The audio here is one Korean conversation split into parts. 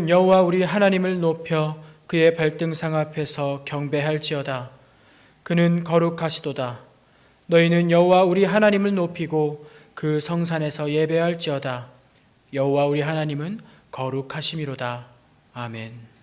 너희는 여호와 우리 하나님을 높여 그의 발등상 앞에서 경배할지어다. 그는 거룩하시도다. 너희는 여호와 우리 하나님을 높이고 그 성산에서 예배할지어다. 여호와 우리 하나님은 거룩하심이로다. 아멘.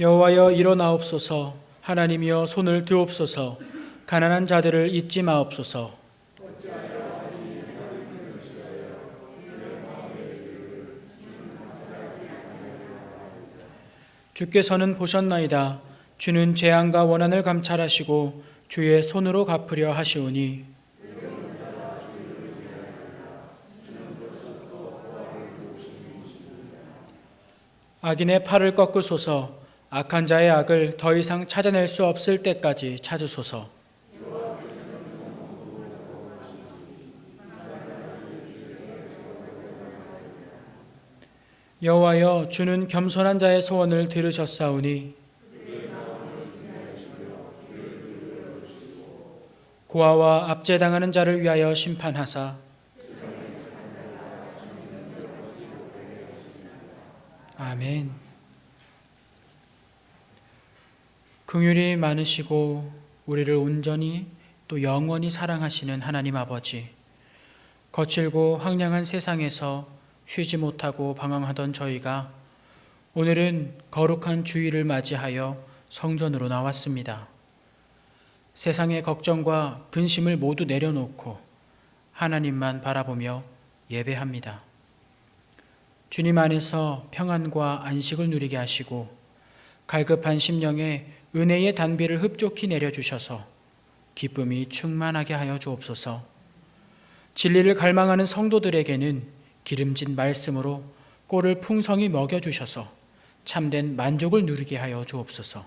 여호와여 일어나옵소서. 하나님이여 손을 드옵소서. 가난한 자들을 잊지 마옵소서. 주께서는 보셨나이다. 주는 재앙과 원한을 감찰하시고 주의 손으로 갚으려 하시오니 악인의 팔을 꺾으소서. 악한 자의 악을 더 이상 찾아낼 수 없을 때까지 찾으소서. 여호와여 주는 겸손한 자의 소원을 들으셨사오니 고아와 압제당하는 자를 위하여 심판하사 아멘. 긍휼이 많으시고 우리를 온전히 또 영원히 사랑하시는 하나님 아버지, 거칠고 황량한 세상에서 쉬지 못하고 방황하던 저희가 오늘은 거룩한 주일을 맞이하여 성전으로 나왔습니다. 세상의 걱정과 근심을 모두 내려놓고 하나님만 바라보며 예배합니다. 주님 안에서 평안과 안식을 누리게 하시고 갈급한 심령에 은혜의 단비를 흡족히 내려주셔서 기쁨이 충만하게 하여 주옵소서. 진리를 갈망하는 성도들에게는 기름진 말씀으로 꼴을 풍성히 먹여주셔서 참된 만족을 누리게 하여 주옵소서.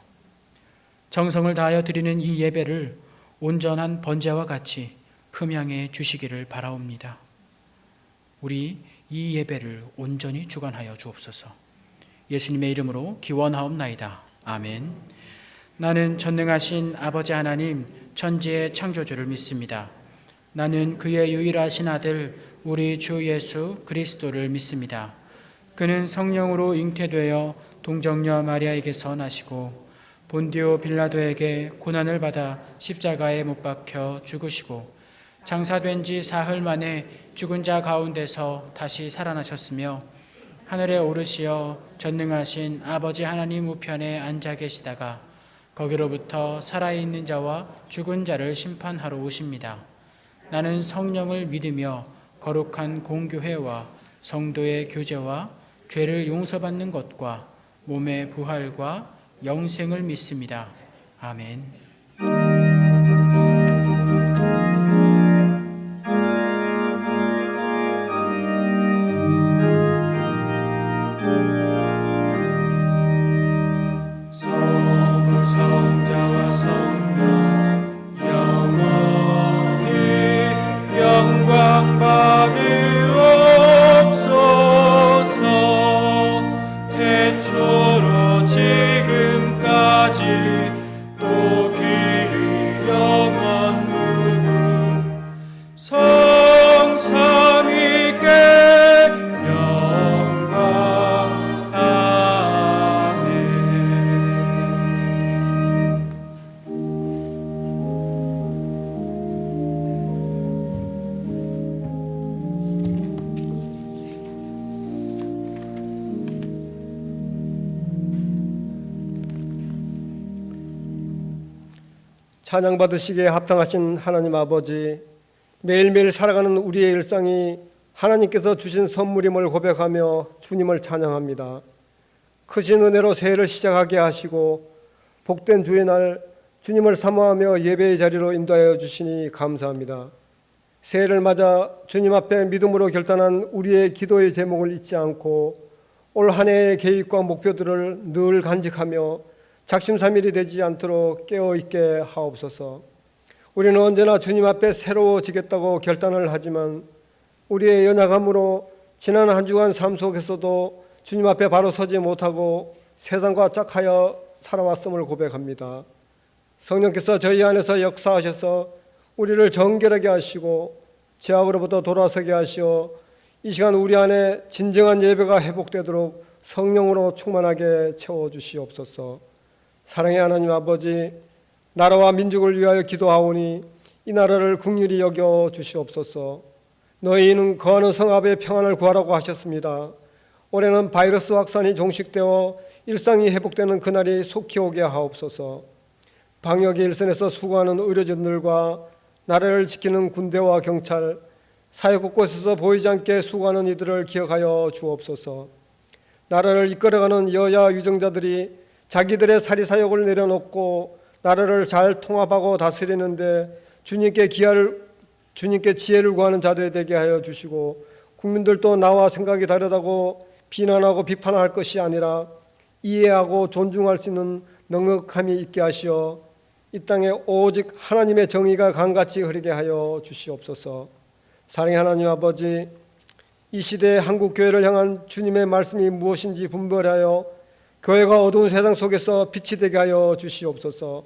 정성을 다하여 드리는 이 예배를 온전한 번제와 같이 흠양해 주시기를 바라옵니다. 우리 이 예배를 온전히 주관하여 주옵소서. 예수님의 이름으로 기원하옵나이다. 아멘. 나는 전능하신 아버지 하나님 천지의 창조주를 믿습니다. 나는 그의 유일하신 아들 우리 주 예수 그리스도를 믿습니다. 그는 성령으로 잉태되어 동정녀 마리아에게서 나시고 본디오 빌라도에게 고난을 받아 십자가에 못 박혀 죽으시고 장사된 지 사흘 만에 죽은 자 가운데서 다시 살아나셨으며 하늘에 오르시어 전능하신 아버지 하나님 우편에 앉아 계시다가 거기로부터 살아있는 자와 죽은 자를 심판하러 오십니다. 나는 성령을 믿으며 거룩한 공교회와 성도의 교제와 죄를 용서받는 것과 몸의 부활과 영생을 믿습니다. 아멘. 성자와 성령 영원히 영광 받으옵소서. 태초로 지금까지 또 길이 영원 무궁 성삼위께 영광. 아멘. 찬양 받으시기에 합당하신 하나님 아버지, 매일매일 살아가는 우리의 일상이 하나님께서 주신 선물임을 고백하며 주님을 찬양합니다. 크신 은혜로 새해를 시작하게 하시고 복된 주의 날 주님을 사모하며 예배의 자리로 인도하여 주시니 감사합니다. 새해를 맞아 주님 앞에 믿음으로 결단한 우리의 기도의 제목을 잊지 않고 올 한 해의 계획과 목표들을 늘 간직하며 작심삼일이 되지 않도록 깨어있게 하옵소서. 우리는 언제나 주님 앞에 새로워지겠다고 결단을 하지만 우리의 연약함으로 지난 한 주간 삶 속에서도 주님 앞에 바로 서지 못하고 세상과 짝하여 살아왔음을 고백합니다. 성령께서 저희 안에서 역사하셔서 우리를 정결하게 하시고 죄악으로부터 돌아서게 하시어 이 시간 우리 안에 진정한 예배가 회복되도록 성령으로 충만하게 채워주시옵소서. 사랑의 하나님 아버지, 나라와 민족을 위하여 기도하오니 이 나라를 긍휼히 여겨 주시옵소서. 너희는 거하는 성 앞에 평안을 구하라고 하셨습니다. 올해는 바이러스 확산이 종식되어 일상이 회복되는 그날이 속히 오게 하옵소서. 방역의 일선에서 수고하는 의료진들과 나라를 지키는 군대와 경찰, 사회 곳곳에서 보이지 않게 수고하는 이들을 기억하여 주옵소서. 나라를 이끌어가는 여야 위정자들이 자기들의 사리사욕을 내려놓고 나라를 잘 통합하고 다스리는데 주님께 지혜를 구하는 자들이 되게 하여 주시고, 국민들도 나와 생각이 다르다고 비난하고 비판할 것이 아니라 이해하고 존중할 수 있는 넉넉함이 있게 하시어 이 땅에 오직 하나님의 정의가 강같이 흐르게 하여 주시옵소서. 사랑의 하나님 아버지, 이 시대의 한국 교회를 향한 주님의 말씀이 무엇인지 분별하여 교회가 어두운 세상 속에서 빛이 되게 하여 주시옵소서.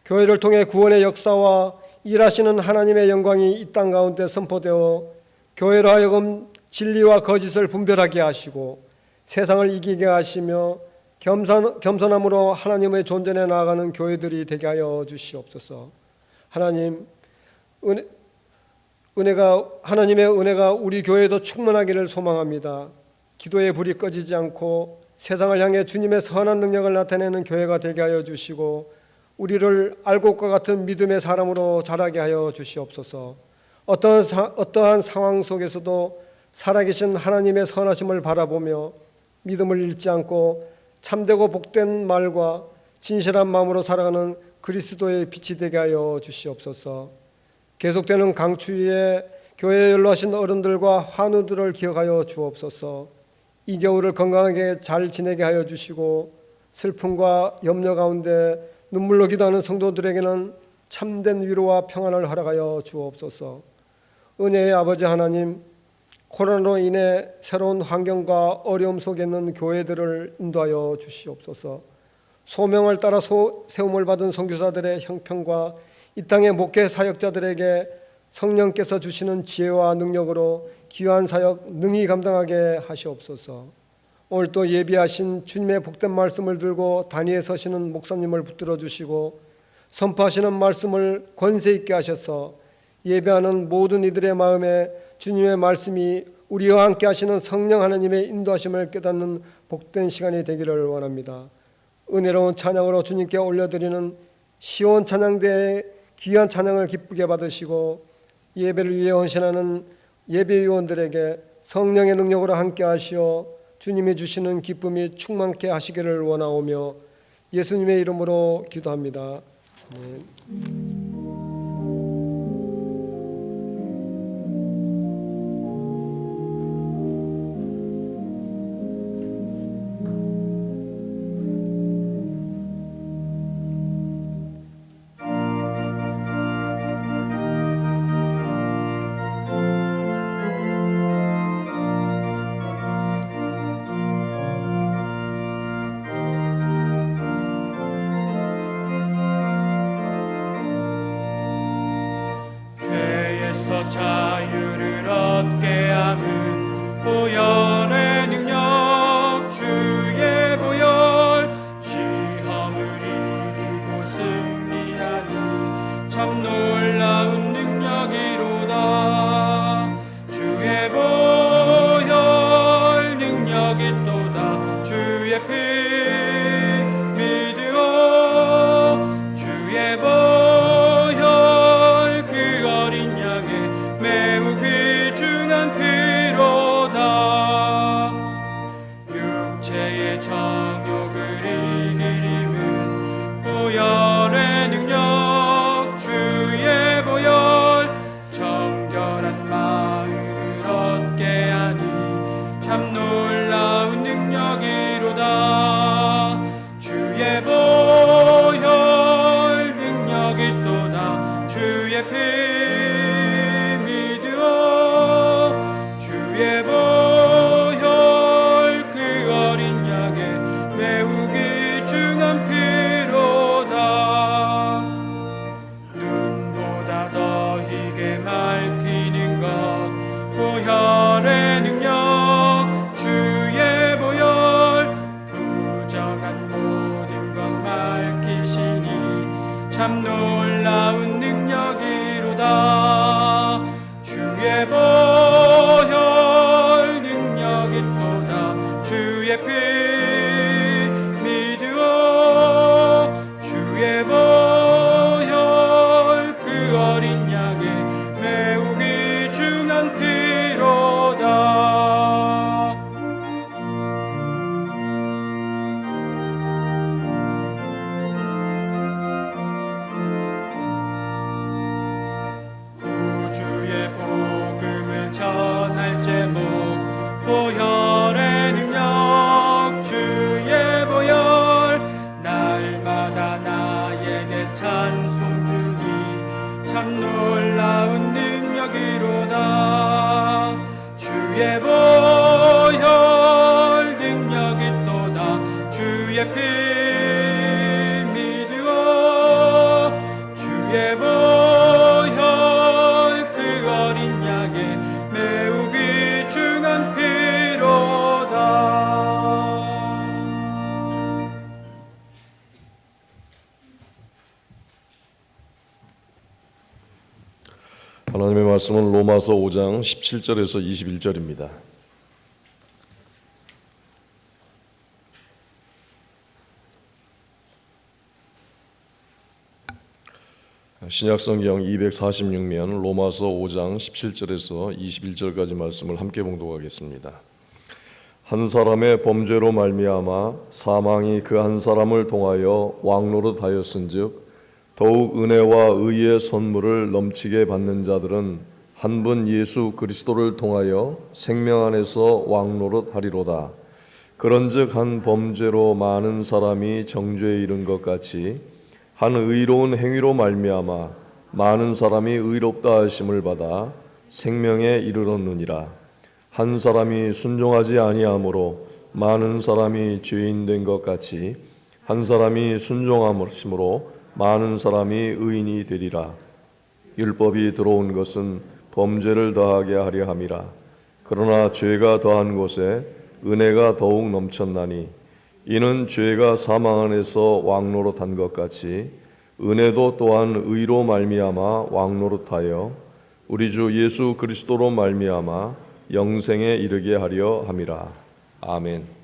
교회를 통해 구원의 역사와 일하시는 하나님의 영광이 이 땅 가운데 선포되어 교회로 하여금 진리와 거짓을 분별하게 하시고 세상을 이기게 하시며 겸손함으로 하나님의 존전에 나아가는 교회들이 되게 하여 주시옵소서. 하나님, 하나님의 은혜가 우리 교회에도 충만하기를 소망합니다. 기도의 불이 꺼지지 않고 세상을 향해 주님의 선한 능력을 나타내는 교회가 되게 하여 주시고 우리를 알곡과 같은 믿음의 사람으로 자라게 하여 주시옵소서. 어떠한 상황 속에서도 살아계신 하나님의 선하심을 바라보며 믿음을 잃지 않고 참되고 복된 말과 진실한 마음으로 살아가는 그리스도의 빛이 되게 하여 주시옵소서. 계속되는 강추위에 교회에 연로하신 어른들과 환우들을 기억하여 주옵소서. 이 겨울을 건강하게 잘 지내게 하여 주시고 슬픔과 염려 가운데 눈물로 기도하는 성도들에게는 참된 위로와 평안을 허락하여 주옵소서. 은혜의 아버지 하나님, 코로나로 인해 새로운 환경과 어려움 속에 있는 교회들을 인도하여 주시옵소서. 소명을 따라 세움을 받은 선교사들의 형편과 이 땅의 목회 사역자들에게 성령께서 주시는 지혜와 능력으로 귀한 사역 능히 감당하게 하시옵소서. 오늘 또 예비하신 주님의 복된 말씀을 들고 단위에 서시는 목사님을 붙들어 주시고 선포하시는 말씀을 권세 있게 하셔서 예배하는 모든 이들의 마음에 주님의 말씀이 우리와 함께 하시는 성령 하나님의 인도하심을 깨닫는 복된 시간이 되기를 원합니다. 은혜로운 찬양으로 주님께 올려드리는 시온 찬양대의 귀한 찬양을 기쁘게 받으시고 예배를 위해 헌신하는 예배위원들에게 성령의 능력으로 함께 하시어 주님이 주시는 기쁨이 충만케 하시기를 원하오며 예수님의 이름으로 기도합니다. 아멘. 주의 보혈 능력 있도다 주의 피 믿으오 주의 보혈 그 어린 양의 매우 귀중한 피로다. 구주의 복음을 전할 제목 보혈의 능력 주의 보혈 날마다 나에게 찬송 중이 참 놀라운 능력이로다. 주의 보혈 능력 있도다 주의 피 믿으오 주의 보혈 그 어린 양의 매우 귀중한 피로다. 하나님의 말씀은 로마서 5장 17절에서 21절입니다. 신약성경 246면 로마서 5장 17절에서 21절까지 말씀을 함께 봉독하겠습니다. 한 사람의 범죄로 말미암아 사망이 그 한 사람을 통하여 왕노릇하였은즉 더욱 은혜와 의의 선물을 넘치게 받는 자들은 한 분 예수 그리스도를 통하여 생명 안에서 왕노릇하리로다. 그런즉 한 범죄로 많은 사람이 정죄에 이른 것 같이 한 의로운 행위로 말미암아 많은 사람이 의롭다 하심을 받아 생명에 이르렀느니라. 한 사람이 순종하지 아니함으로 많은 사람이 죄인 된 것 같이 한 사람이 순종함으로 많은 사람이 의인이 되리라. 율법이 들어온 것은 범죄를 더하게 하려 함이라. 그러나 죄가 더한 곳에 은혜가 더욱 넘쳤나니 이는 죄가 사망 안에서 왕노릇한 것 같이 은혜도 또한 의로 말미암아 왕노릇하여 우리 주 예수 그리스도로 말미암아 영생에 이르게 하려 함이라. 아멘.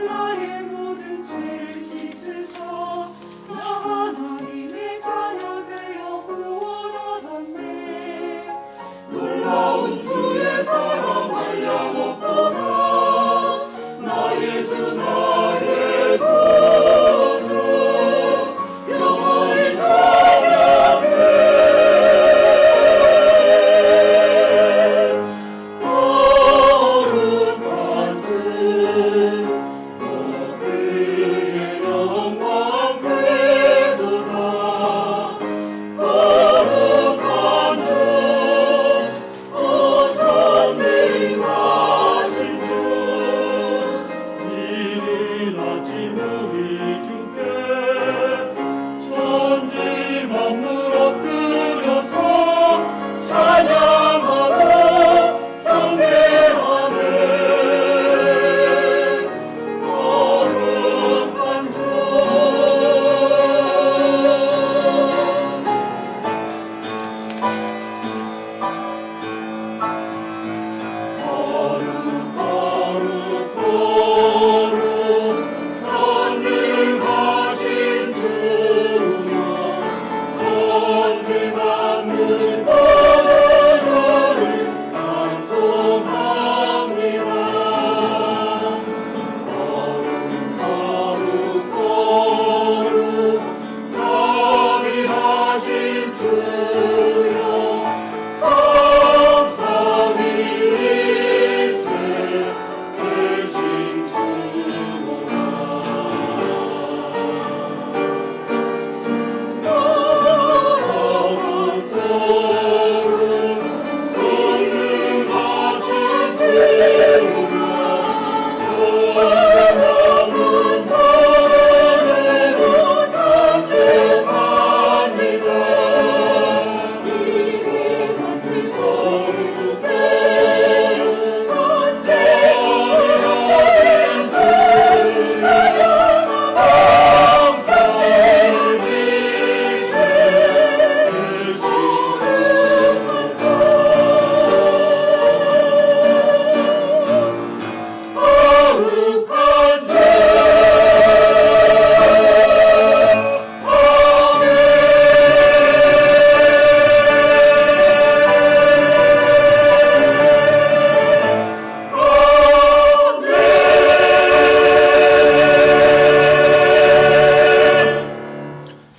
나의 모든 죄를 씻으사 나 하나님의 자녀 되어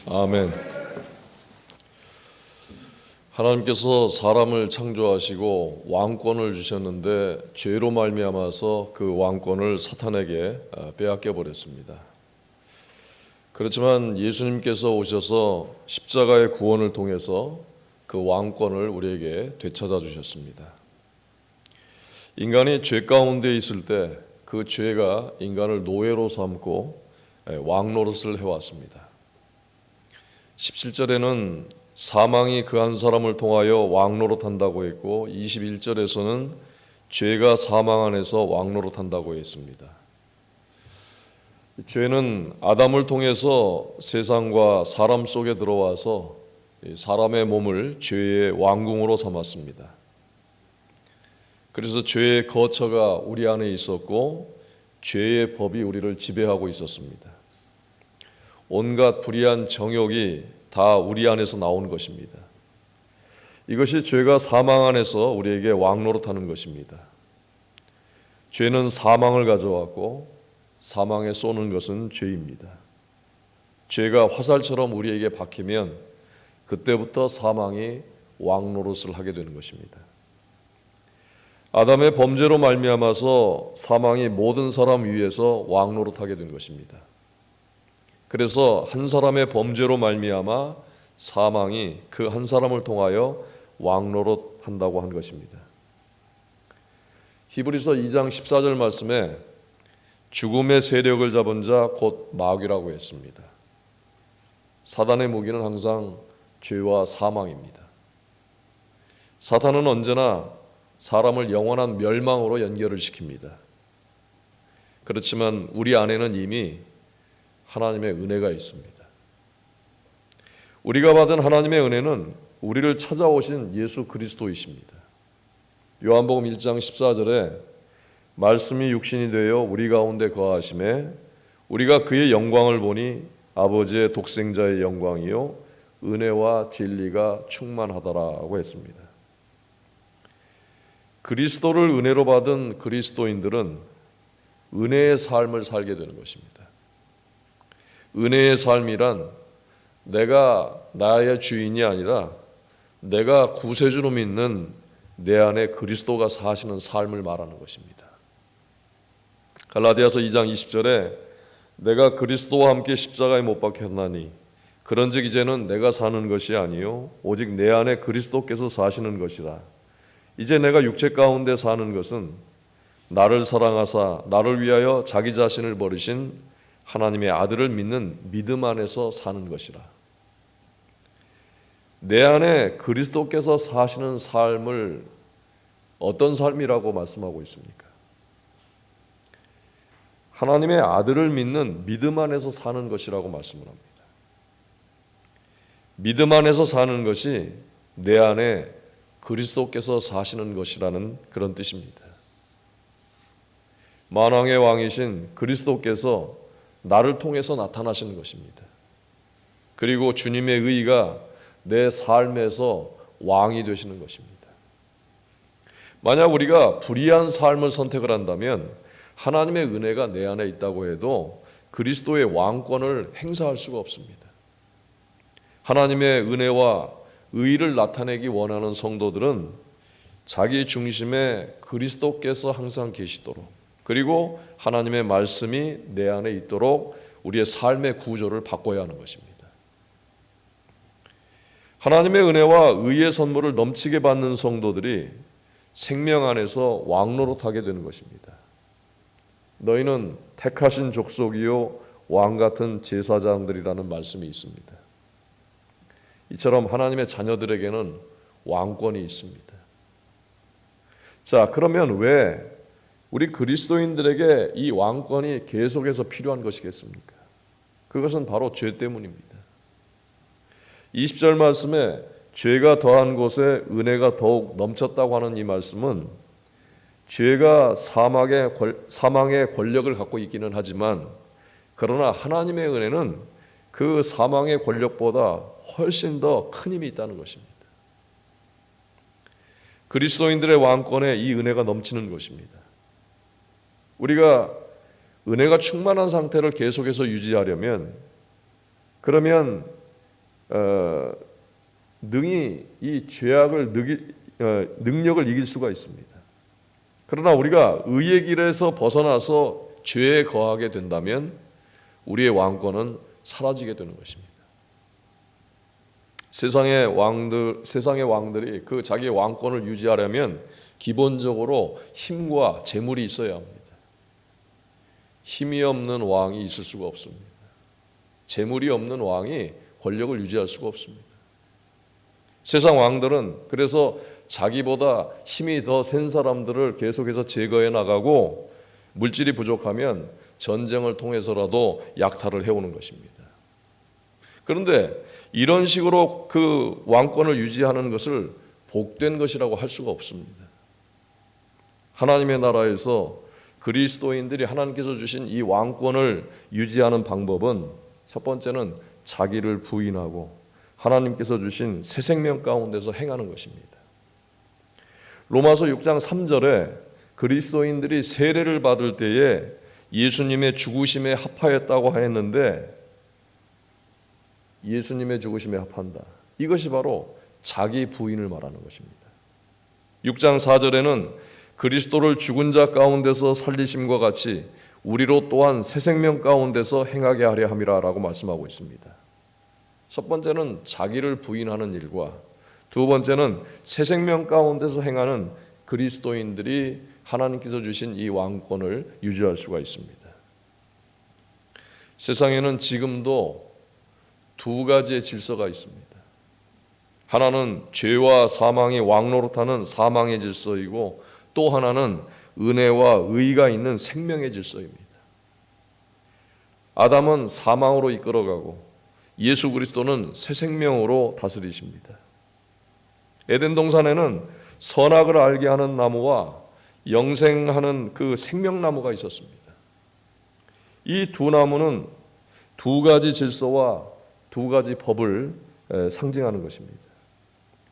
아멘. 하나님께서 사람을 창조하시고 왕권을 주셨는데 죄로 말미암아서 그 왕권을 사탄에게 빼앗겨 버렸습니다. 그렇지만 예수님께서 오셔서 십자가의 구원을 통해서 그 왕권을 우리에게 되찾아 주셨습니다. 인간이 죄 가운데 있을 때 그 죄가 인간을 노예로 삼고 왕노릇을 해왔습니다. 17절에는 사망이 그 한 사람을 통하여 왕노릇한다고 했고 21절에서는 죄가 사망 안에서 왕노릇한다고 했습니다. 죄는 아담을 통해서 세상과 사람 속에 들어와서 사람의 몸을 죄의 왕궁으로 삼았습니다. 그래서 죄의 거처가 우리 안에 있었고 죄의 법이 우리를 지배하고 있었습니다. 온갖 불의한 정욕이 다 우리 안에서 나온 것입니다. 이것이 죄가 사망 안에서 우리에게 왕노릇하는 것입니다. 죄는 사망을 가져왔고 사망에 쏘는 것은 죄입니다. 죄가 화살처럼 우리에게 박히면 그때부터 사망이 왕노릇을 하게 되는 것입니다. 아담의 범죄로 말미암아서 사망이 모든 사람 위에서 왕노릇하게 된 것입니다. 그래서 한 사람의 범죄로 말미암아 사망이 그 한 사람을 통하여 왕노릇한다고 한 것입니다. 히브리서 2장 14절 말씀에 죽음의 세력을 잡은 자 곧 마귀라고 했습니다. 사단의 무기는 항상 죄와 사망입니다. 사탄은 언제나 사람을 영원한 멸망으로 연결을 시킵니다. 그렇지만 우리 안에는 이미 하나님의 은혜가 있습니다. 우리가 받은 하나님의 은혜는 우리를 찾아오신 예수 그리스도이십니다. 요한복음 1장 14절에 말씀이 육신이 되어 우리 가운데 거하심에 우리가 그의 영광을 보니 아버지의 독생자의 영광이요 은혜와 진리가 충만하더라고 했습니다. 그리스도를 은혜로 받은 그리스도인들은 은혜의 삶을 살게 되는 것입니다. 은혜의 삶이란 내가 나의 주인이 아니라 내가 구세주로 믿는 내 안에 그리스도가 사시는 삶을 말하는 것입니다. 갈라디아서 2장 20절에 내가 그리스도와 함께 십자가에 못 박혔나니 그런즉 이제는 내가 사는 것이 아니요 오직 내 안에 그리스도께서 사시는 것이라. 이제 내가 육체 가운데 사는 것은 나를 사랑하사 나를 위하여 자기 자신을 버리신 하나님의 아들을 믿는 믿음 안에서 사는 것이라. 내 안에 그리스도께서 사시는 삶을 어떤 삶이라고 말씀하고 있습니까? 하나님의 아들을 믿는 믿음 안에서 사는 것이라고 말씀을 합니다. 믿음 안에서 사는 것이 내 안에 그리스도께서 사시는 것이라는 그런 뜻입니다. 만왕의 왕이신 그리스도께서 나를 통해서 나타나시는 것입니다. 그리고 주님의 의가 내 삶에서 왕이 되시는 것입니다. 만약 우리가 불의한 삶을 선택을 한다면 하나님의 은혜가 내 안에 있다고 해도 그리스도의 왕권을 행사할 수가 없습니다. 하나님의 은혜와 의를 나타내기 원하는 성도들은 자기 중심에 그리스도께서 항상 계시도록 그리고 하나님의 말씀이 내 안에 있도록 우리의 삶의 구조를 바꿔야 하는 것입니다. 하나님의 은혜와 의의 선물을 넘치게 받는 성도들이 생명 안에서 왕노릇하게 되는 것입니다. 너희는 택하신 족속이요 왕 같은 제사장들이라는 말씀이 있습니다. 이처럼 하나님의 자녀들에게는 왕권이 있습니다. 자, 그러면 왜 우리 그리스도인들에게 이 왕권이 계속해서 필요한 것이겠습니까? 그것은 바로 죄 때문입니다. 20절 말씀에 죄가 더한 곳에 은혜가 더욱 넘쳤다고 하는 이 말씀은 죄가 사망의 권력을 갖고 있기는 하지만 그러나 하나님의 은혜는 그 사망의 권력보다 훨씬 더 큰 힘이 있다는 것입니다. 그리스도인들의 왕권에 이 은혜가 넘치는 것입니다. 우리가 은혜가 충만한 상태를 계속해서 유지하려면 그러면 능히 이 죄악을 능력을 이길 수가 있습니다. 그러나 우리가 의의 길에서 벗어나서 죄에 거하게 된다면 우리의 왕권은 사라지게 되는 것입니다. 세상의 왕들이 그 자기의 왕권을 유지하려면 기본적으로 힘과 재물이 있어야 합니다. 힘이 없는 왕이 있을 수가 없습니다. 재물이 없는 왕이 권력을 유지할 수가 없습니다. 세상 왕들은 그래서 자기보다 힘이 더 센 사람들을 계속해서 제거해 나가고 물질이 부족하면 전쟁을 통해서라도 약탈을 해오는 것입니다. 그런데 이런 식으로 그 왕권을 유지하는 것을 복된 것이라고 할 수가 없습니다. 하나님의 나라에서 그리스도인들이 하나님께서 주신 이 왕권을 유지하는 방법은 첫 번째는 자기를 부인하고 하나님께서 주신 새 생명 가운데서 행하는 것입니다. 로마서 6장 3절에 그리스도인들이 세례를 받을 때에 예수님의 죽으심에 합하였다고 하였는데 예수님의 죽으심에 합한다. 이것이 바로 자기 부인을 말하는 것입니다. 6장 4절에는 그리스도를 죽은 자 가운데서 살리심과 같이 우리로 또한 새 생명 가운데서 행하게 하려 함이라 라고 말씀하고 있습니다. 첫 번째는 자기를 부인하는 일과 두 번째는 새 생명 가운데서 행하는 그리스도인들이 하나님께서 주신 이 왕권을 유지할 수가 있습니다. 세상에는 지금도 두 가지의 질서가 있습니다. 하나는 죄와 사망이 왕노릇하는 사망의 질서이고 또 하나는 은혜와 의가 있는 생명의 질서입니다. 아담은 사망으로 이끌어가고 예수 그리스도는 새 생명으로 다스리십니다. 에덴 동산에는 선악을 알게 하는 나무와 영생하는 그 생명나무가 있었습니다. 이 두 나무는 두 가지 질서와 두 가지 법을 상징하는 것입니다.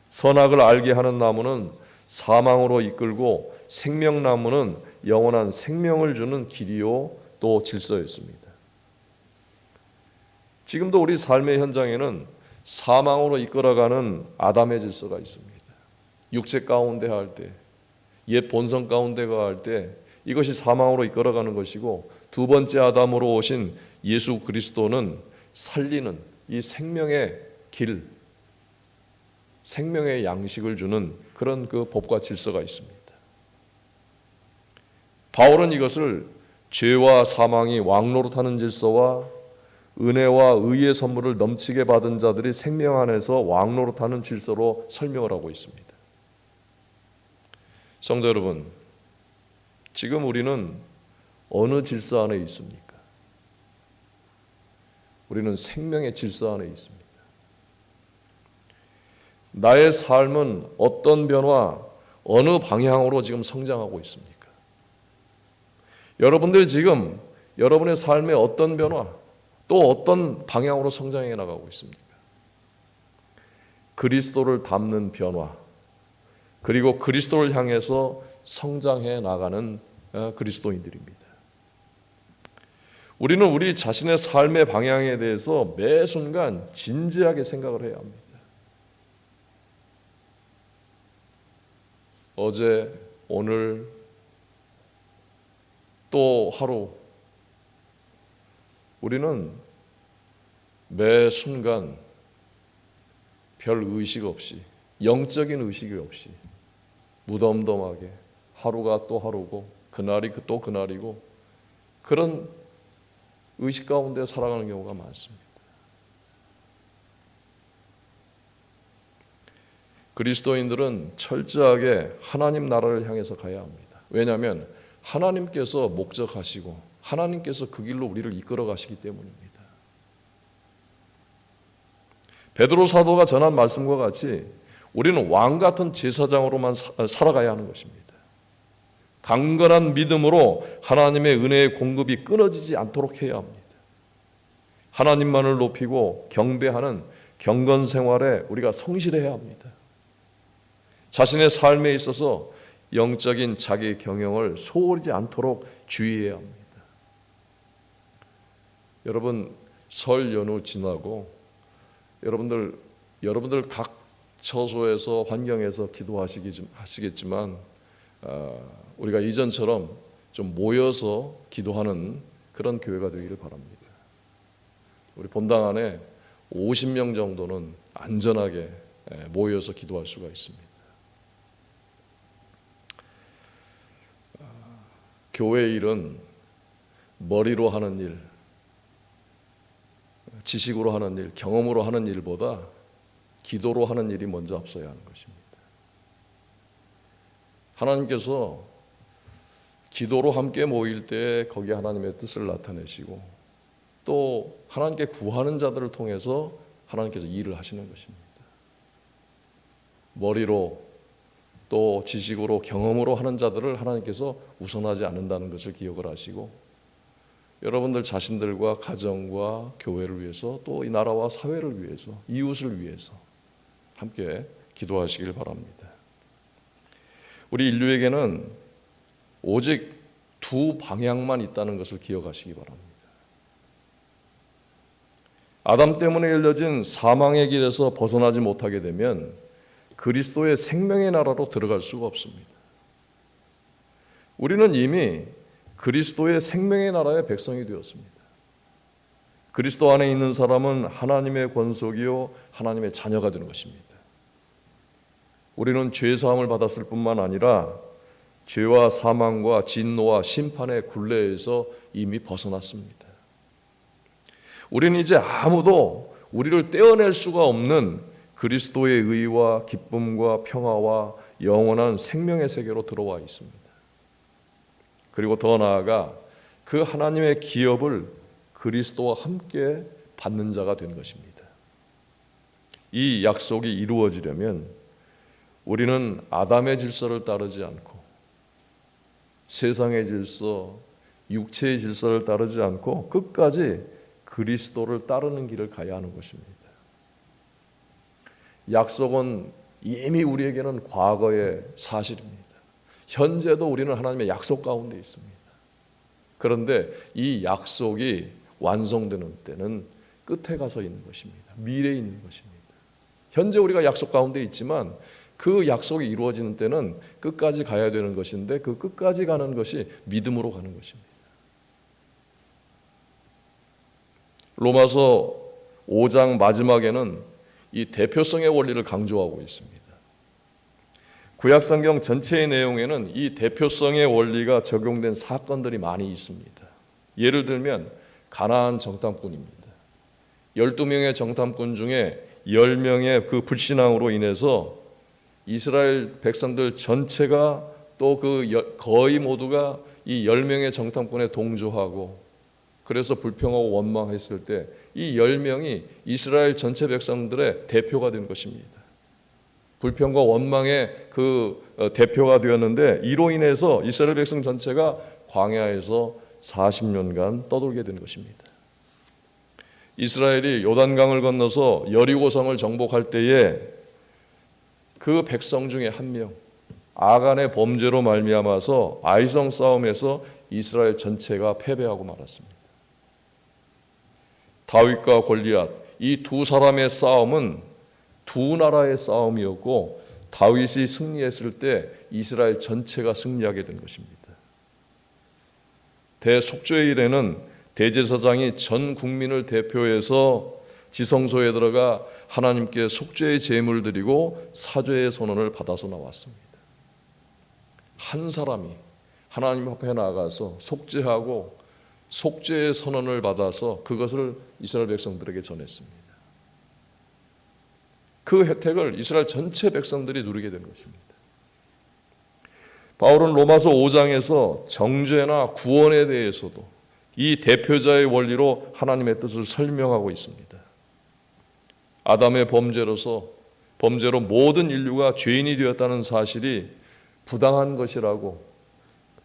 선악을 알게 하는 나무는 사망으로 이끌고 생명나무는 영원한 생명을 주는 길이요 또 질서였습니다. 지금도 우리 삶의 현장에는 사망으로 이끌어가는 아담의 질서가 있습니다. 육체 가운데 할 때, 옛 본성 가운데 할 때 이것이 사망으로 이끌어가는 것이고 두 번째 아담으로 오신 예수 그리스도는 살리는 이 생명의 길, 생명의 양식을 주는 그런 그 법과 질서가 있습니다. 바울은 이것을 죄와 사망이 왕노릇하는 질서와 은혜와 의의 선물을 넘치게 받은 자들이 생명 안에서 왕노릇하는 질서로 설명을 하고 있습니다. 성도 여러분, 지금 우리는 어느 질서 안에 있습니까? 우리는 생명의 질서 안에 있습니다. 나의 삶은 어떤 변화, 어느 방향으로 지금 성장하고 있습니까? 여러분들 지금 여러분의 삶의 어떤 변화, 또 어떤 방향으로 성장해 나가고 있습니까? 그리스도를 닮는 변화, 그리고 그리스도를 향해서 성장해 나가는 그리스도인들입니다. 우리는 우리 자신의 삶의 방향에 대해서 매 순간 진지하게 생각을 해야 합니다. 어제, 오늘, 또 하루 우리는 매 순간 별 의식 없이, 영적인 의식이 없이 무덤덤하게 하루가 또 하루고 그날이 또 그날이고 그런 의식 가운데 살아가는 경우가 많습니다. 그리스도인들은 철저하게 하나님 나라를 향해서 가야 합니다. 왜냐하면 하나님께서 목적하시고 하나님께서 그 길로 우리를 이끌어 가시기 때문입니다. 베드로 사도가 전한 말씀과 같이 우리는 왕 같은 제사장으로만 살아가야 하는 것입니다. 강건한 믿음으로 하나님의 은혜의 공급이 끊어지지 않도록 해야 합니다. 하나님만을 높이고 경배하는 경건 생활에 우리가 성실해야 합니다. 자신의 삶에 있어서 영적인 자기 경영을 소홀하지 않도록 주의해야 합니다. 여러분, 설 연휴 지나고 여러분들 각 처소에서 환경에서 기도하시겠지만 우리가 이전처럼 좀 모여서 기도하는 그런 교회가 되기를 바랍니다. 우리 본당 안에 50명 정도는 안전하게 모여서 기도할 수가 있습니다. 교회 일은 머리로 하는 일, 지식으로 하는 일, 경험으로 하는 일보다 기도로 하는 일이 먼저 앞서야 하는 것입니다. 하나님께서 기도로 함께 모일 때 거기에 하나님의 뜻을 나타내시고 또 하나님께 구하는 자들을 통해서 하나님께서 일을 하시는 것입니다. 머리로 또 지식으로 경험으로 하는 자들을 하나님께서 우선하지 않는다는 것을 기억을 하시고 여러분들 자신들과 가정과 교회를 위해서 또 이 나라와 사회를 위해서 이웃을 위해서 함께 기도하시길 바랍니다. 우리 인류에게는 오직 두 방향만 있다는 것을 기억하시기 바랍니다. 아담 때문에 열려진 사망의 길에서 벗어나지 못하게 되면 그리스도의 생명의 나라로 들어갈 수가 없습니다. 우리는 이미 그리스도의 생명의 나라의 백성이 되었습니다. 그리스도 안에 있는 사람은 하나님의 권속이요 하나님의 자녀가 되는 것입니다. 우리는 죄 사함을 받았을 뿐만 아니라 죄와 사망과 진노와 심판의 굴레에서 이미 벗어났습니다. 우리는 이제 아무도 우리를 떼어낼 수가 없는 그리스도의 의와 기쁨과 평화와 영원한 생명의 세계로 들어와 있습니다. 그리고 더 나아가 그 하나님의 기업을 그리스도와 함께 받는 자가 된 것입니다. 이 약속이 이루어지려면 우리는 아담의 질서를 따르지 않고 세상의 질서, 육체의 질서를 따르지 않고 끝까지 그리스도를 따르는 길을 가야 하는 것입니다. 약속은 이미 우리에게는 과거의 사실입니다. 현재도 우리는 하나님의 약속 가운데 있습니다. 그런데 이 약속이 완성되는 때는 끝에 가서 있는 것입니다. 미래에 있는 것입니다. 현재 우리가 약속 가운데 있지만 그 약속이 이루어지는 때는 끝까지 가야 되는 것인데 그 끝까지 가는 것이 믿음으로 가는 것입니다. 로마서 5장 마지막에는 이 대표성의 원리를 강조하고 있습니다. 구약성경 전체의 내용에는 이 대표성의 원리가 적용된 사건들이 많이 있습니다. 예를 들면 가나안 정탐꾼입니다. 12명의 정탐꾼 중에 10명의 그 불신앙으로 인해서 이스라엘 백성들 전체가 또 그 거의 모두가 이 10명의 정탐꾼에 동조하고 그래서 불평하고 원망했을 때 이 10명이 이스라엘 전체 백성들의 대표가 된 것입니다. 불평과 원망의 그 대표가 되었는데 이로 인해서 이스라엘 백성 전체가 광야에서 40년간 떠돌게 된 것입니다. 이스라엘이 요단강을 건너서 여리고성을 정복할 때에 그 백성 중에 한 명, 아간의 범죄로 말미암아서 아이성 싸움에서 이스라엘 전체가 패배하고 말았습니다. 다윗과 골리앗, 이 두 사람의 싸움은 두 나라의 싸움이었고 다윗이 승리했을 때 이스라엘 전체가 승리하게 된 것입니다. 대속죄의 일에는 대제사장이 전 국민을 대표해서 지성소에 들어가 하나님께 속죄의 제물을 드리고 사죄의 선언을 받아서 나왔습니다. 한 사람이 하나님 앞에 나가서 속죄하고 속죄의 선언을 받아서 그것을 이스라엘 백성들에게 전했습니다. 그 혜택을 이스라엘 전체 백성들이 누리게 된 것입니다. 바울은 로마서 5장에서 정죄나 구원에 대해서도 이 대표자의 원리로 하나님의 뜻을 설명하고 있습니다. 아담의 범죄로 모든 인류가 죄인이 되었다는 사실이 부당한 것이라고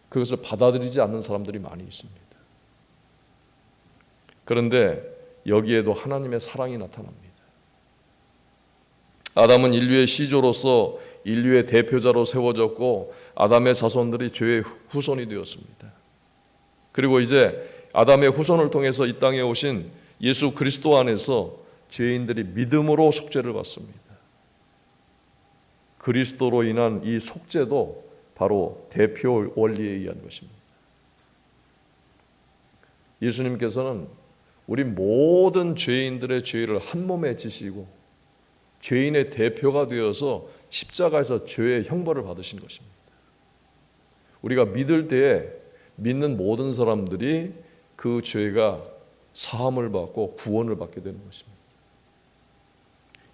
그것을 받아들이지 않는 사람들이 많이 있습니다. 그런데 여기에도 하나님의 사랑이 나타납니다. 아담은 인류의 시조로서 인류의 대표자로 세워졌고 아담의 자손들이 죄의 후손이 되었습니다. 그리고 이제 아담의 후손을 통해서 이 땅에 오신 예수 그리스도 안에서 죄인들이 믿음으로 속죄를 받습니다. 그리스도로 인한 이 속죄도 바로 대표 원리에 의한 것입니다. 예수님께서는 우리 모든 죄인들의 죄를 한 몸에 지시고 죄인의 대표가 되어서 십자가에서 죄의 형벌을 받으신 것입니다. 우리가 믿을 때에 믿는 모든 사람들이 그 죄가 사함을 받고 구원을 받게 되는 것입니다.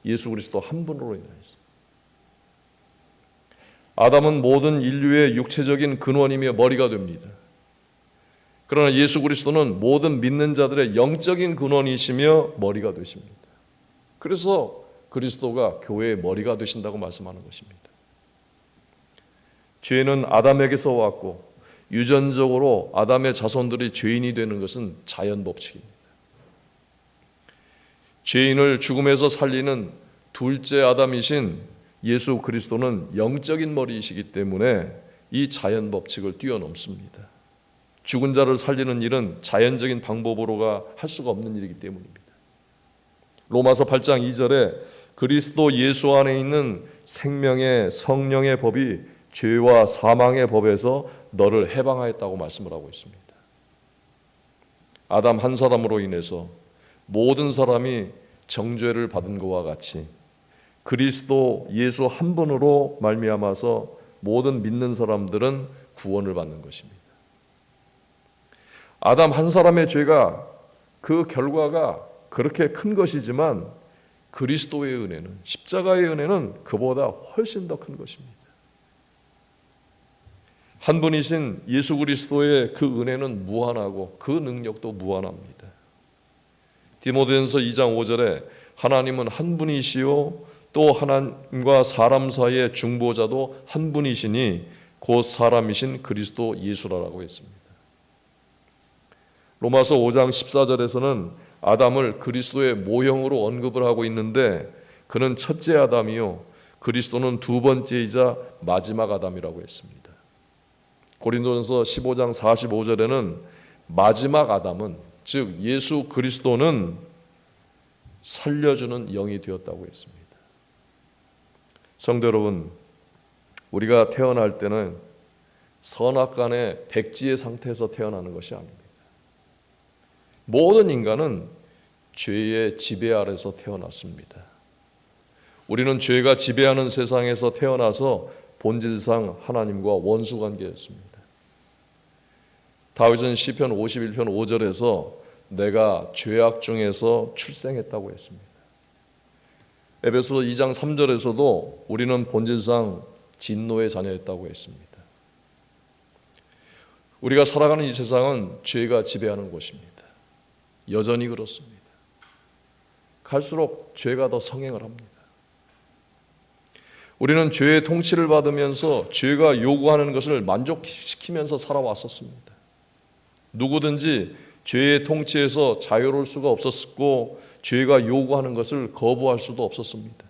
예수 그리스도 한 분으로 인하여서. 아담은 모든 인류의 육체적인 근원이며 머리가 됩니다. 그러나 예수 그리스도는 모든 믿는 자들의 영적인 근원이시며 머리가 되십니다. 그래서 그리스도가 교회의 머리가 되신다고 말씀하는 것입니다. 죄는 아담에게서 왔고 유전적으로 아담의 자손들이 죄인이 되는 것은 자연 법칙입니다. 죄인을 죽음에서 살리는 둘째 아담이신 예수 그리스도는 영적인 머리이시기 때문에 이 자연 법칙을 뛰어넘습니다. 죽은 자를 살리는 일은 자연적인 방법으로가 할 수가 없는 일이기 때문입니다. 로마서 8장 2절에 그리스도 예수 안에 있는 생명의 성령의 법이 죄와 사망의 법에서 너를 해방하였다고 말씀을 하고 있습니다. 아담 한 사람으로 인해서 모든 사람이 정죄를 받은 것과 같이 그리스도 예수 한 분으로 말미암아서 모든 믿는 사람들은 구원을 받는 것입니다. 아담 한 사람의 죄가 그 결과가 그렇게 큰 것이지만 그리스도의 은혜는, 십자가의 은혜는 그보다 훨씬 더 큰 것입니다. 한 분이신 예수 그리스도의 그 은혜는 무한하고 그 능력도 무한합니다. 디모데전서 2장 5절에 하나님은 한 분이시요 또 하나님과 사람 사이의 중보자도 한 분이시니 곧 사람이신 그리스도 예수라고 했습니다. 로마서 5장 14절에서는 아담을 그리스도의 모형으로 언급을 하고 있는데 그는 첫째 아담이요 그리스도는 두 번째이자 마지막 아담이라고 했습니다. 고린도전서 15장 45절에는 마지막 아담은 즉 예수 그리스도는 살려주는 영이 되었다고 했습니다. 성도 여러분, 우리가 태어날 때는 선악간의 백지의 상태에서 태어나는 것이 아닙니다. 모든 인간은 죄의 지배 아래서 태어났습니다. 우리는 죄가 지배하는 세상에서 태어나서 본질상 하나님과 원수 관계였습니다. 다윗은 시편 51편 5절에서 내가 죄악 중에서 출생했다고 했습니다. 에베소 2장 3절에서도 우리는 본질상 진노의 자녀였다고 했습니다. 우리가 살아가는 이 세상은 죄가 지배하는 곳입니다. 여전히 그렇습니다. 갈수록 죄가 더 성행을 합니다. 우리는 죄의 통치를 받으면서 죄가 요구하는 것을 만족시키면서 살아왔었습니다. 누구든지 죄의 통치에서 자유로울 수가 없었고 죄가 요구하는 것을 거부할 수도 없었습니다.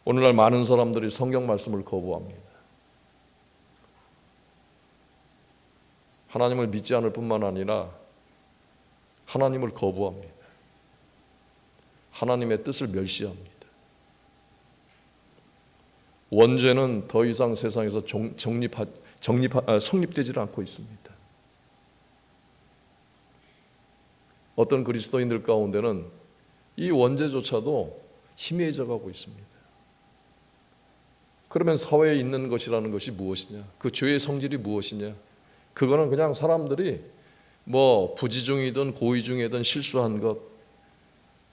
오늘날 많은 사람들이 성경 말씀을 거부합니다. 하나님을 믿지 않을 뿐만 아니라 하나님을 거부합니다. 하나님의 뜻을 멸시합니다. 원죄는 더 이상 세상에서 성립되지 않고 있습니다. 어떤 그리스도인들 가운데는 이 원죄조차도 희미해져 가고 있습니다. 그러면 사회에 있는 것이라는 것이 무엇이냐? 그 죄의 성질이 무엇이냐? 그거는 그냥 사람들이 부지중이든 고의중이든 실수한 것,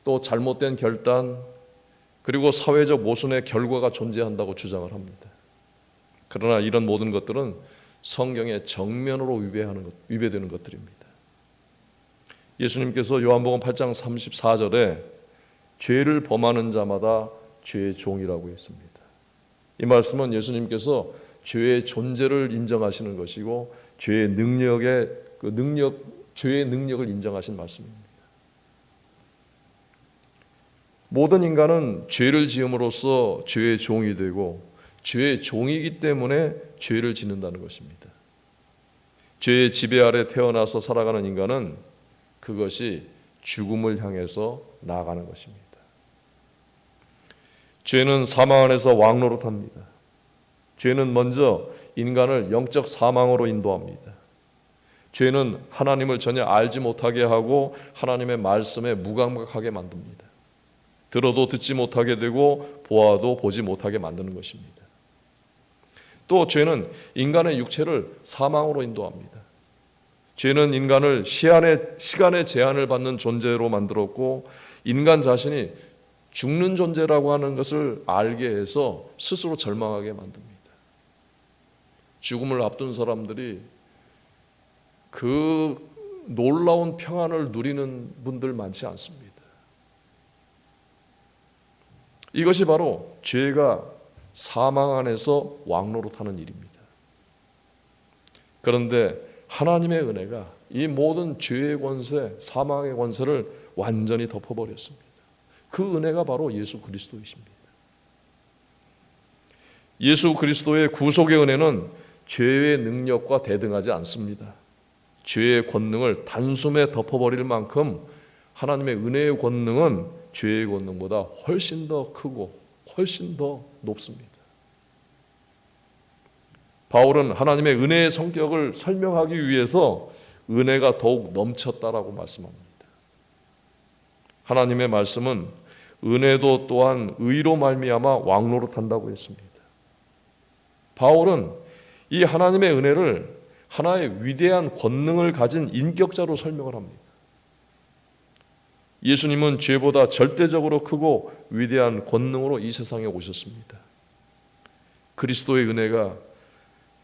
또 잘못된 결단, 그리고 사회적 모순의 결과가 존재한다고 주장을 합니다. 그러나 이런 모든 것들은 성경의 정면으로 위배되는 것들입니다. 예수님께서 요한복음 8장 34절에 죄를 범하는 자마다 죄의 종이라고 했습니다. 이 말씀은 예수님께서 죄의 존재를 인정하시는 것이고 죄의 능력을 인정하신 말씀입니다. 모든 인간은 죄를 지음으로써 죄의 종이 되고 죄의 종이기 때문에 죄를 짓는다는 것입니다. 죄의 지배 아래 태어나서 살아가는 인간은 그것이 죽음을 향해서 나아가는 것입니다. 죄는 사망 안에서 왕노릇합니다. 죄는 먼저 인간을 영적 사망으로 인도합니다. 죄는 하나님을 전혀 알지 못하게 하고 하나님의 말씀에 무감각하게 만듭니다. 들어도 듣지 못하게 되고 보아도 보지 못하게 만드는 것입니다. 또 죄는 인간의 육체를 사망으로 인도합니다. 죄는 인간을 시간의 제한을 받는 존재로 만들었고 인간 자신이 죽는 존재라고 하는 것을 알게 해서 스스로 절망하게 만듭니다. 죽음을 앞둔 사람들이 그 놀라운 평안을 누리는 분들 많지 않습니다. 이것이 바로 죄가 사망 안에서 왕노릇하는 일입니다. 그런데 하나님의 은혜가 이 모든 죄의 권세, 사망의 권세를 완전히 덮어버렸습니다. 그 은혜가 바로 예수 그리스도이십니다. 예수 그리스도의 구속의 은혜는 죄의 능력과 대등하지 않습니다. 죄의 권능을 단숨에 덮어버릴 만큼 하나님의 은혜의 권능은 죄의 권능보다 훨씬 더 크고 훨씬 더 높습니다. 바울은 하나님의 은혜의 성격을 설명하기 위해서 은혜가 더욱 넘쳤다라고 말씀합니다. 하나님의 말씀은 은혜도 또한 의로 말미암아 왕노릇한다고 했습니다. 바울은 이 하나님의 은혜를 하나의 위대한 권능을 가진 인격자로 설명을 합니다. 예수님은 죄보다 절대적으로 크고 위대한 권능으로 이 세상에 오셨습니다. 그리스도의 은혜가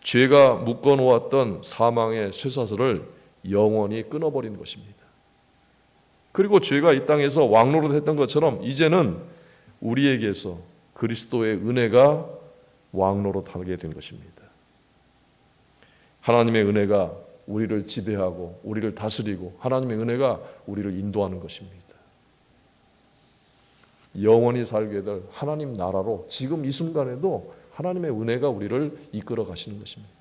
죄가 묶어놓았던 사망의 쇠사슬을 영원히 끊어버린 것입니다. 그리고 죄가 이 땅에서 왕노릇했던 것처럼 이제는 우리에게서 그리스도의 은혜가 왕노릇하게 된 것입니다. 하나님의 은혜가 우리를 지배하고 우리를 다스리고 하나님의 은혜가 우리를 인도하는 것입니다. 영원히 살게 될 하나님 나라로 지금 이 순간에도 하나님의 은혜가 우리를 이끌어 가시는 것입니다.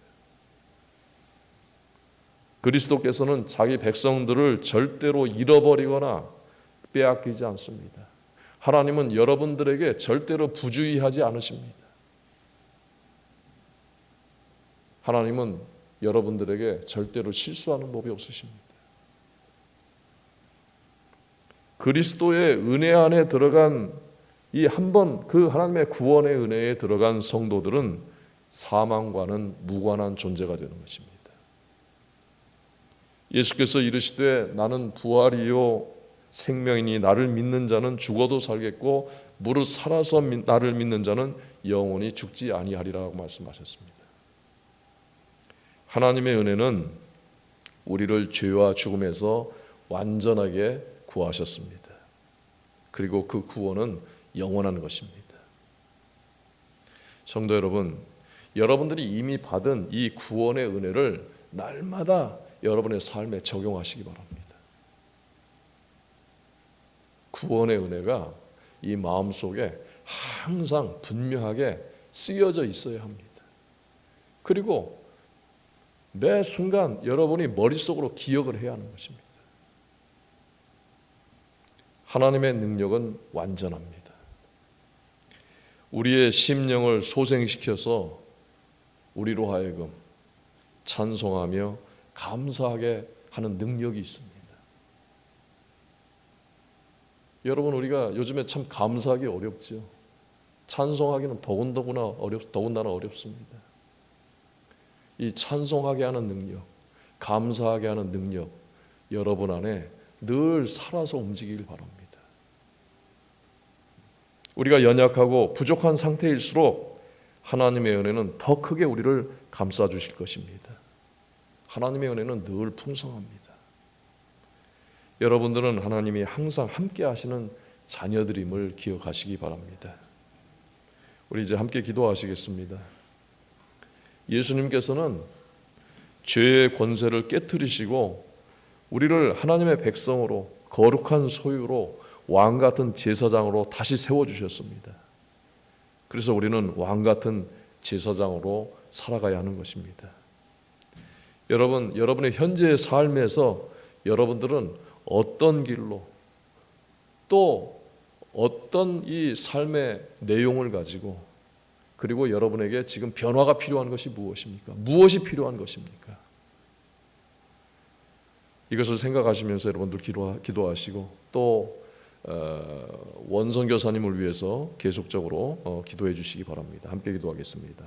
그리스도께서는 자기 백성들을 절대로 잃어버리거나 빼앗기지 않습니다. 하나님은 여러분들에게 절대로 부주의하지 않으십니다. 하나님은 여러분들에게 절대로 실수하는 법이 없으십니다. 그리스도의 은혜 안에 들어간 이 한 번 그 하나님의 구원의 은혜에 들어간 성도들은 사망과는 무관한 존재가 되는 것입니다. 예수께서 이르시되 나는 부활이요 생명이니 나를 믿는 자는 죽어도 살겠고 무릇 살아서 나를 믿는 자는 영원히 죽지 아니하리라고 말씀하셨습니다. 하나님의 은혜는 우리를 죄와 죽음에서 완전하게 구하셨습니다. 그리고 그 구원은 영원한 것입니다. 성도 여러분, 여러분들이 이미 받은 이 구원의 은혜를 날마다 여러분의 삶에 적용하시기 바랍니다. 구원의 은혜가 이 마음속에 항상 분명하게 쓰여져 있어야 합니다. 그리고 매 순간 여러분이 머릿속으로 기억을 해야 하는 것입니다. 하나님의 능력은 완전합니다. 우리의 심령을 소생시켜서 우리로 하여금 찬송하며 감사하게 하는 능력이 있습니다. 여러분, 우리가 요즘에 참 감사하기 어렵죠. 찬송하기는 더군다나 어렵습니다. 이 찬송하게 하는 능력, 감사하게 하는 능력, 여러분 안에 늘 살아서 움직이길 바랍니다. 우리가 연약하고 부족한 상태일수록 하나님의 은혜는 더 크게 우리를 감싸 주실 것입니다. 하나님의 은혜는 늘 풍성합니다. 여러분들은 하나님이 항상 함께 하시는 자녀들임을 기억하시기 바랍니다. 우리 이제 함께 기도하시겠습니다. 예수님께서는 죄의 권세를 깨뜨리시고 우리를 하나님의 백성으로 거룩한 소유로 왕 같은 제사장으로 다시 세워주셨습니다. 그래서 우리는 왕 같은 제사장으로 살아가야 하는 것입니다. 여러분, 여러분의 현재의 삶에서 여러분들은 어떤 길로 또 어떤 이 삶의 내용을 가지고 그리고 여러분에게 지금 변화가 필요한 것이 무엇입니까? 무엇이 필요한 것입니까? 이것을 생각하시면서 여러분들 기도하시고 또 원선교사님을 위해서 계속적으로 기도해 주시기 바랍니다. 함께 기도하겠습니다.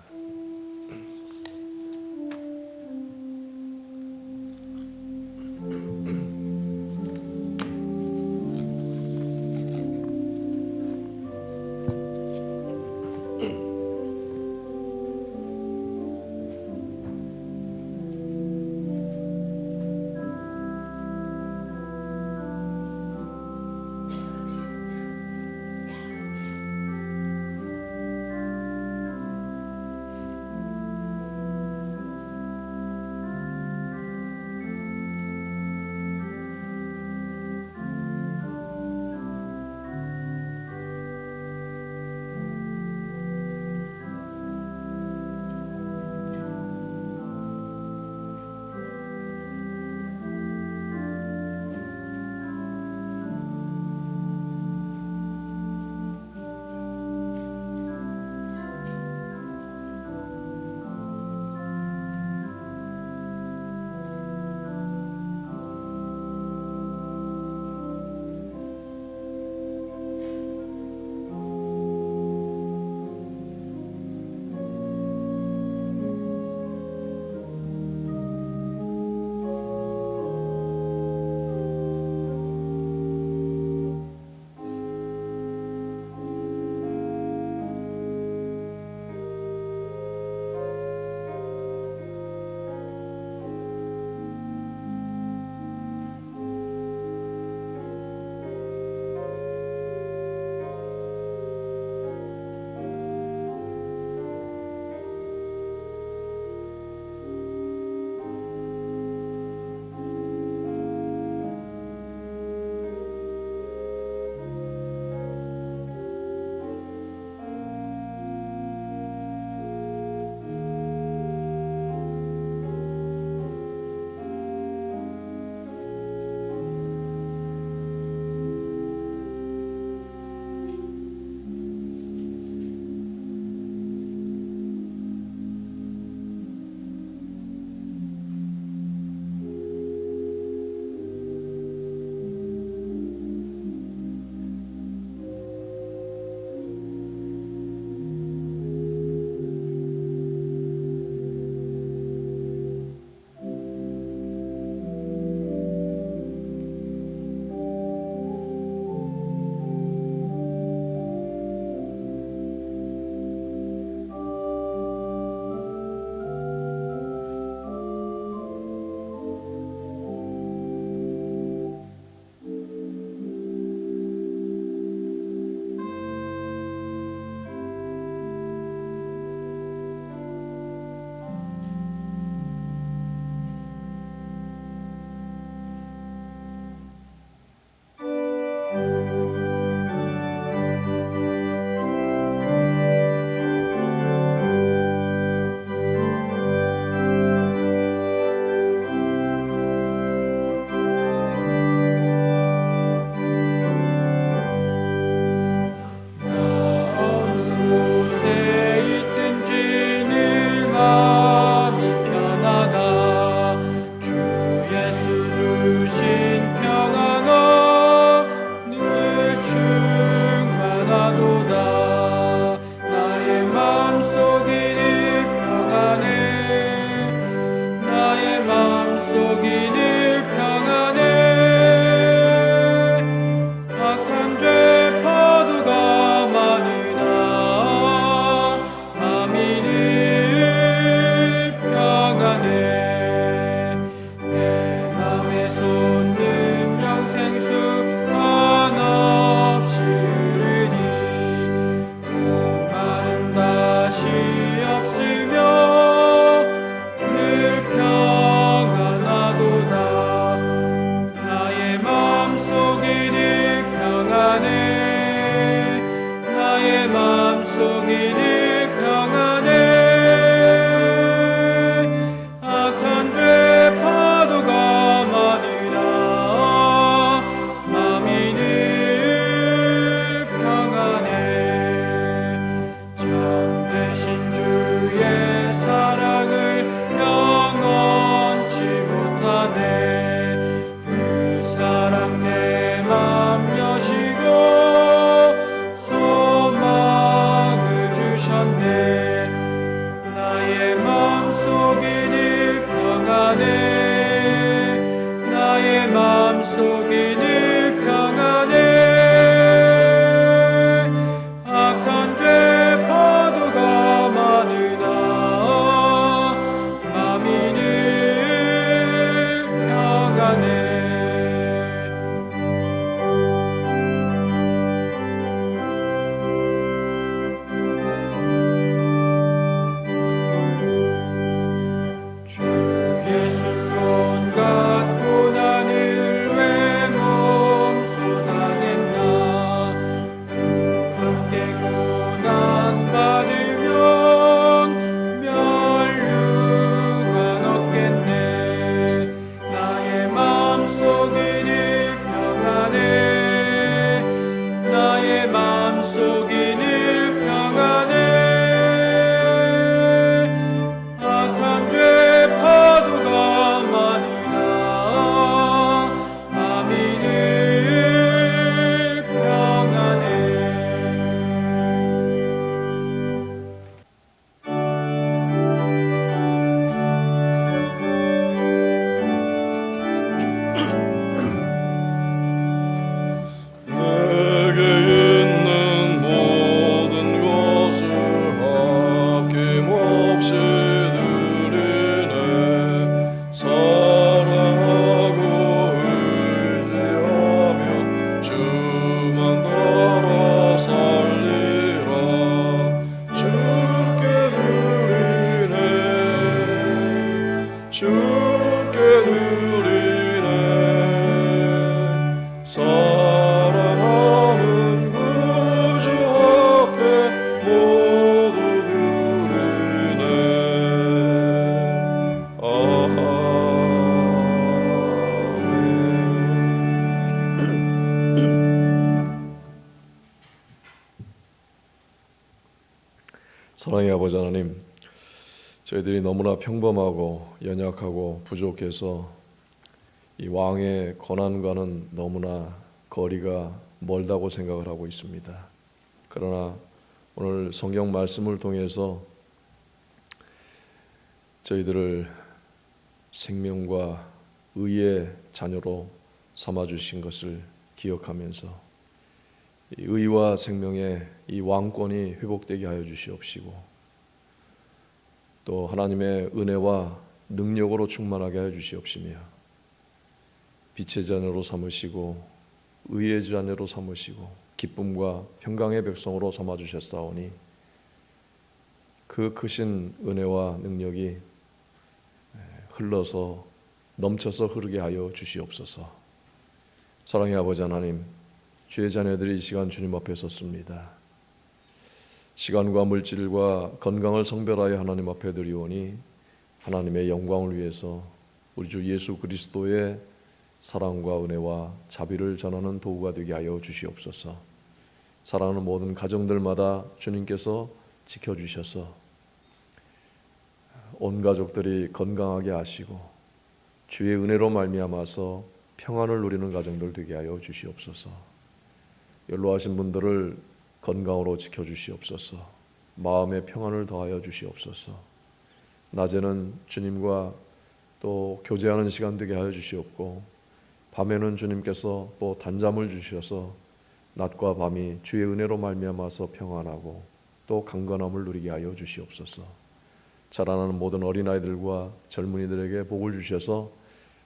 마음속이 늘 평안해 악한 죄 파도가 많으나 마음이 늘 평안해 주 예수 온갖 고난을 왜 몸소 당했나 함께 고난 받으면 멸류관 얻겠네 나의 마음속이 늘 평안해 나의 마음속이 늘 평안해 악한 죄 파도가 많으나 마음이 늘 평안해 내게 있는 모든 것을 아낌없이 드리네 사랑하고 의지하며 주만 따라 살리라 주께 드리네 주께 드리네 사랑하는 구주 앞에 모두 드리네 아멘. 사랑의 아버지 하나님, 저희들이 너무나 평범하고 연약하고 부족해서 이 왕의 권한과는 너무나 거리가 멀다고 생각을 하고 있습니다. 그러나 오늘 성경 말씀을 통해서 저희들을 생명과 의의 자녀로 삼아주신 것을 기억하면서 이 의와 생명의 이 왕권이 회복되게 하여 주시옵시고 또 하나님의 은혜와 능력으로 충만하게 하여 주시옵시며 빛의 자녀로 삼으시고 의의 자녀로 삼으시고 기쁨과 평강의 백성으로 삼아주셨사오니 그 크신 은혜와 능력이 흘러서 넘쳐서 흐르게 하여 주시옵소서. 사랑의 아버지 하나님, 주의 자녀들이 이 시간 주님 앞에 섰습니다. 시간과 물질과 건강을 성별하여 하나님 앞에 드리오니 하나님의 영광을 위해서 우리 주 예수 그리스도의 사랑과 은혜와 자비를 전하는 도구가 되게 하여 주시옵소서. 사랑하는 모든 가정들마다 주님께서 지켜주셔서 온 가족들이 건강하게 하시고 주의 은혜로 말미암아서 평안을 누리는 가정들 되게 하여 주시옵소서. 연로하신 분들을 건강으로 지켜주시옵소서. 마음의 평안을 더하여 주시옵소서. 낮에는 주님과 또 교제하는 시간 되게 하여 주시옵고 밤에는 주님께서 또 단잠을 주셔서 낮과 밤이 주의 은혜로 말미암아서 평안하고 또 강건함을 누리게 하여 주시옵소서. 자라나는 모든 어린아이들과 젊은이들에게 복을 주셔서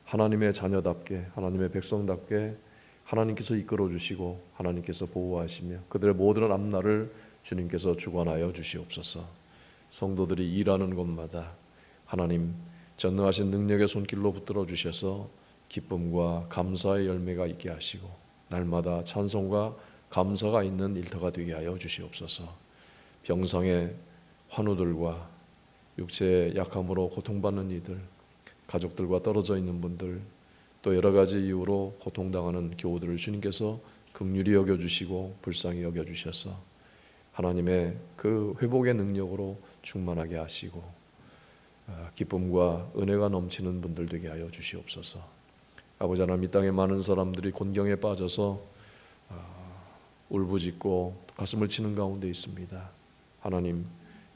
하나님의 자녀답게 하나님의 백성답게 하나님께서 이끌어 주시고 하나님께서 보호하시며 그들의 모든 앞날을 주님께서 주관하여 주시옵소서. 성도들이 일하는 곳마다 하나님 전능하신 능력의 손길로 붙들어 주셔서 기쁨과 감사의 열매가 있게 하시고 날마다 찬송과 감사가 있는 일터가 되게 하여 주시옵소서. 병상의 환우들과 육체의 약함으로 고통받는 이들, 가족들과 떨어져 있는 분들, 또 여러 가지 이유로 고통당하는 교우들을 주님께서 긍휼히 여겨주시고 불쌍히 여겨주셔서 하나님의 그 회복의 능력으로 충만하게 하시고 기쁨과 은혜가 넘치는 분들 되게 하여 주시옵소서. 아버지 하나님, 이 땅에 많은 사람들이 곤경에 빠져서 울부짖고 가슴을 치는 가운데 있습니다. 하나님,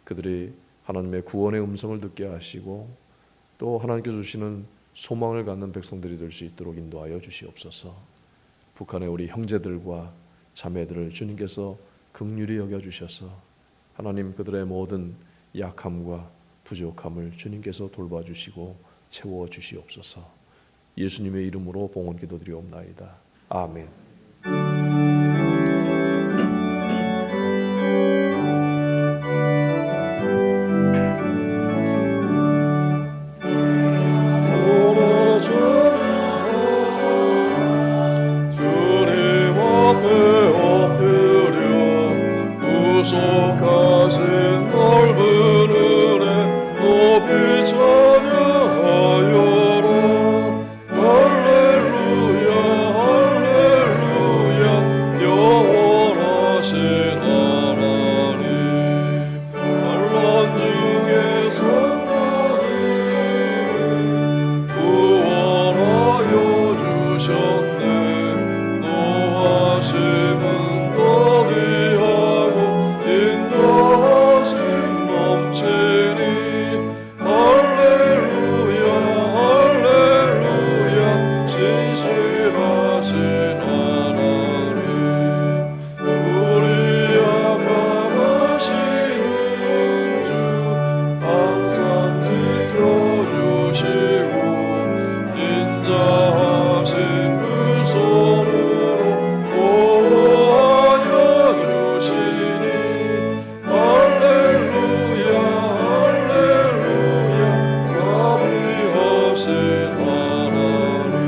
그들이 하나님의 구원의 음성을 듣게 하시고 또 하나님께서 주시는 소망을 갖는 백성들이 될 수 있도록 인도하여 주시옵소서. 북한의 우리 형제들과 자매들을 주님께서 긍휼히 여겨주셔서 하나님 그들의 모든 약함과 부족함을 주님께서 돌봐주시고 채워주시옵소서. 예수님의 이름으로 봉헌 기도드리옵나이다. 아멘. 구속하신 넓은 은혜 높이 찬양하여라. 할렐루야 할렐루야 영원하신 하나님 반란 중에 선하기를 구원하여 주셨네. 노하심은 더디하고 인도하심 넘치니 할렐루야 할렐루야 신실하신 하나님 우리 약함하시는 주 항상 지켜주시고 인자하신 그 손으로 보호하여 주시니 할렐루야 할렐루야 자비하신 하나님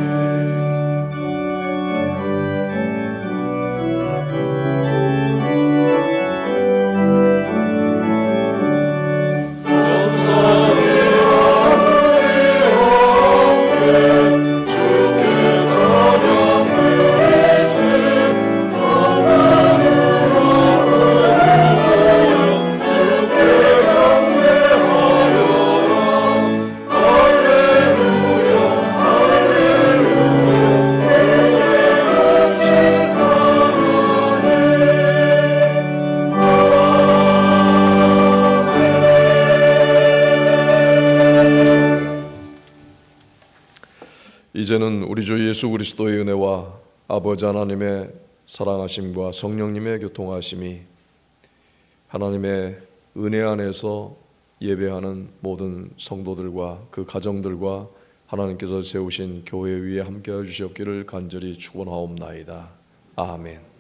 연산이와 우리 함께 주께 찬양 드리세. 성만으로 모여 주께 경배하여라. 할렐루야 할렐루야 은혜하신 이제는 우리 주 예수 그리스도의 은혜와 아버지 하나님의 사랑하심과 성령님의 교통하심이 하나님의 은혜 안에서 예배하는 모든 성도들과 그 가정들과 하나님께서 세우신 교회 위에 함께하여 주시옵기를 간절히 축원하옵나이다. 아멘.